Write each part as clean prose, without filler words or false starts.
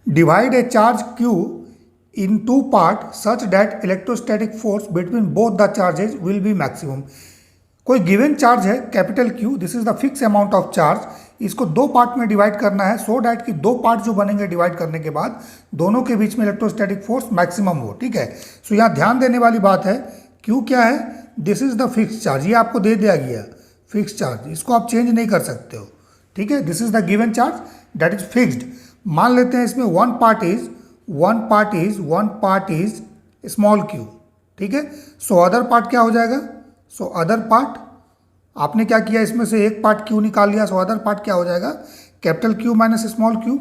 Divide A charge Q in two parts such that electrostatic force between both the charges will be maximum. कोई given charge है capital Q, this is the fix amount of charge, इसको दो part में divide करना है so that कि दो part जो बनेंगे डिवाइड करने के बाद दोनों के बीच में इलेक्ट्रोस्टैटिक फोर्स मैक्सिमम हो, ठीक है। सो यहाँ ध्यान देने वाली बात है Q क्या है, this is the fix charge, ये आपको दे दिया गया फिक्स चार्ज, इसको आप चेंज नहीं कर सकते हो, ठीक है। This is the given charge that is fixed. मान लेते हैं इसमें one part is small q, ठीक है। सो अदर पार्ट क्या हो जाएगा, सो अदर पार्ट आपने क्या किया, इसमें से एक पार्ट q निकाल लिया, सो अदर पार्ट क्या हो जाएगा capital Q minus small q।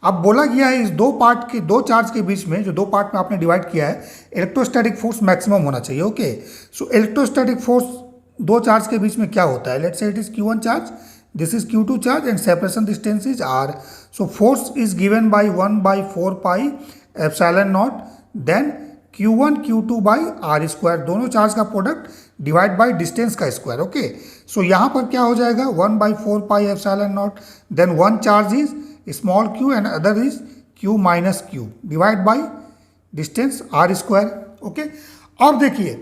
अब बोला गया है इस दो पार्ट के दो चार्ज के बीच में, जो दो पार्ट में आपने डिवाइड किया है, इलेक्ट्रोस्टैटिक फोर्स मैक्सिमम होना चाहिए, ओके। सो इलेक्ट्रोस्टैटिक फोर्स दो चार्ज के बीच में क्या होता है, let's say it is Q1 charge, this is Q2 charge and separation distance is R. So force is given by 1/4 pi epsilon naught, then Q1 Q2 by R square, दोनों charge का product divide by distance का square, okay. So यहाँ पर क्या हो जाएगा 1/4 pi epsilon naught, then one charge is small q and other is q minus q divide by distance R square, okay. और देखिए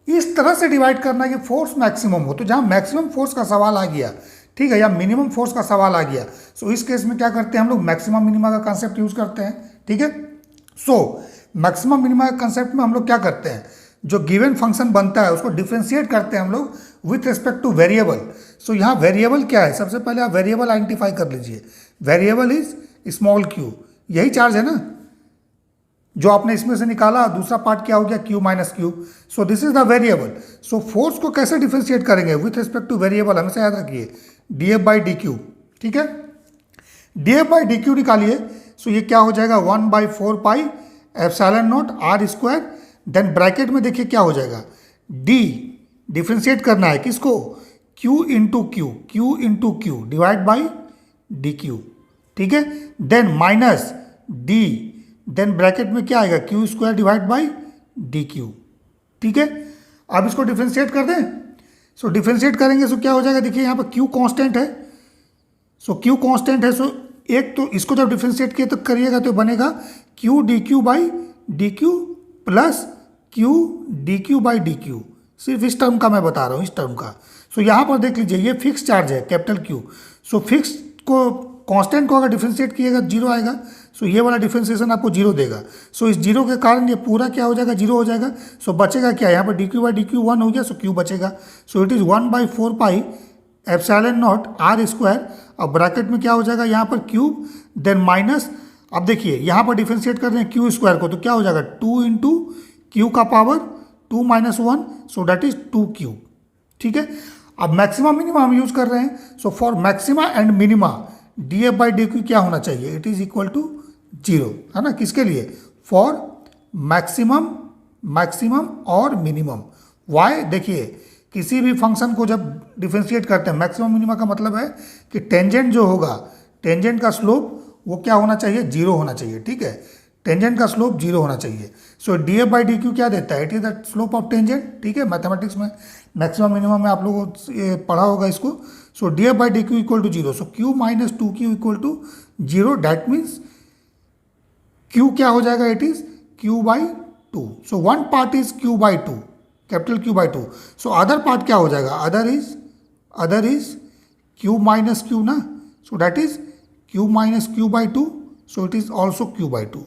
इस तरह से डिवाइड करना कि फोर्स मैक्सिमम हो, तो जहाँ मैक्सिमम फोर्स का सवाल आ गया, ठीक है, या मिनिमम फोर्स का सवाल आ गया, सो इस केस में क्या करते हैं हम लोग मैक्सिमम मिनिमा का कंसेप्ट यूज करते हैं, ठीक है। सो मैक्सिमम मिनिमा का कंसेप्ट में हम लोग क्या करते हैं, जो गिवन फंक्शन बनता है उसको डिफ्रेंशिएट करते हैं हम लोग विथ रिस्पेक्ट टू वेरिएबल। सो यहाँ वेरिएबल क्या है, सबसे पहले आप वेरिएबल आइडेंटिफाई कर लीजिए, वेरिएबल इज स्मॉल q, यही चार्ज है ना जो आपने इसमें से निकाला, दूसरा पार्ट क्या हो गया q minus q। So this is the variable. So force को कैसे डिफ्रेंशिएट करेंगे विथ रिस्पेक्ट टू वेरिएबल, हमेशा याद रखिए dF बाई dq, ठीक है। dF बाई dq निकालिए, सो ये क्या हो जाएगा 1/4 pi epsilon naught R square, then bracket में देखिए क्या हो जाएगा d, डिफ्रेंशिएट करना है किसको, q into q divide by dq, ठीक है। Then minus d, then bracket में क्या आएगा q square divide by dq, ठीक है। अब इसको डिफ्रेंशिएट कर दें, सो डिफ्रेंशिएट करेंगे सो क्या हो जाएगा, देखिए यहाँ पर q कांस्टेंट है, सो q कांस्टेंट है, सो एक तो इसको जब डिफ्रेंशिएट किए तो करिएगा तो बनेगा q dq by dq plus q dq by dq, सिर्फ इस टर्म का मैं बता रहा हूँ, इस टर्म का। सो यहाँ पर देख लीजिए ये फिक्स चार्ज है कैपिटल Q, सो फिक्स को कांस्टेंट को अगर डिफ्रेंशिएट किएगा जीरो आएगा, सो ये वाला डिफ्रेंशिएशन आपको जीरो देगा। सो इस जीरो के कारण ये पूरा क्या हो जाएगा, जीरो हो जाएगा। सो बचेगा क्या, यहाँ पर dq बाई dq 1 हो गया, सो q बचेगा। So it is 1/4 pi epsilon naught R square, अब ब्रैकेट में क्या हो जाएगा यहाँ पर क्यूब, देन माइनस, अब देखिए यहाँ पर डिफ्रेंशिएट कर रहे हैं q स्क्वायर को, तो क्या हो जाएगा 2 इंटू क्यू का power 2 minus 1, so that is 2q, ठीक है। अब मैक्सिमा मिनिमा हम यूज कर रहे हैं, so for maxima and minima dF by dq क्या होना चाहिए, इट इज इक्वल टू 0, है ना, किसके लिए, फॉर मैक्सिमम और मिनिमम। वाई, देखिए किसी भी फंक्शन को जब डिफ्रेंशिएट करते हैं, मैक्सिमम मिनिमा का मतलब है कि टेंजेंट जो होगा, टेंजेंट का स्लोप वो क्या होना चाहिए, जीरो होना चाहिए, ठीक है, टेंजेंट का स्लोप जीरो होना चाहिए। सो dF बाई dq क्या देता है, it is the slope of tangent, ठीक है। मैथमेटिक्स में मैक्सिमम मिनिमम में आप लोगों को पढ़ा होगा इसको। So dF by dq equal to 0, so q minus 2q equal to 0, that means q क्या हो जाएगा, it is q by 2, so one part is q by 2, capital Q by 2। So other part क्या हो जाएगा, other is q minus q ना, so that is q minus q by 2, so it is also q by 2।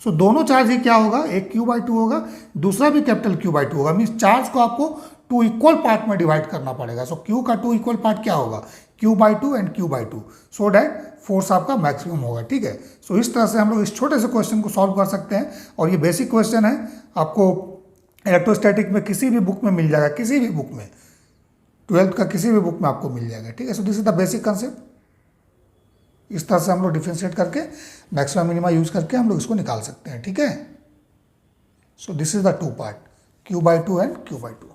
So दोनों charge ही क्या होगा, एक q by 2 होगा, दूसरा भी कैपिटल Q बाई 2 होगा, मीन्स चार्ज को आपको 2 इक्वल पार्ट में डिवाइड करना पड़ेगा। सो q का 2 इक्वल पार्ट क्या होगा, q by 2 and q by 2, so that force आपका मैक्सिमम होगा, ठीक है। सो इस तरह से हम लोग इस छोटे से क्वेश्चन को सॉल्व कर सकते हैं, और ये बेसिक क्वेश्चन है, आपको इलेक्ट्रोस्टैटिक में किसी भी बुक में मिल जाएगा, किसी भी बुक में, 12th का किसी भी बुक में आपको मिल जाएगा, ठीक है। So this is the basic concept. इस तरह से हम लोग डिफ्रेंशिएट करके मैक्सिमम मिनिमा यूज करके हम लोग इसको निकाल सकते हैं, ठीक है। So this is the two part, q by 2 and q by 2।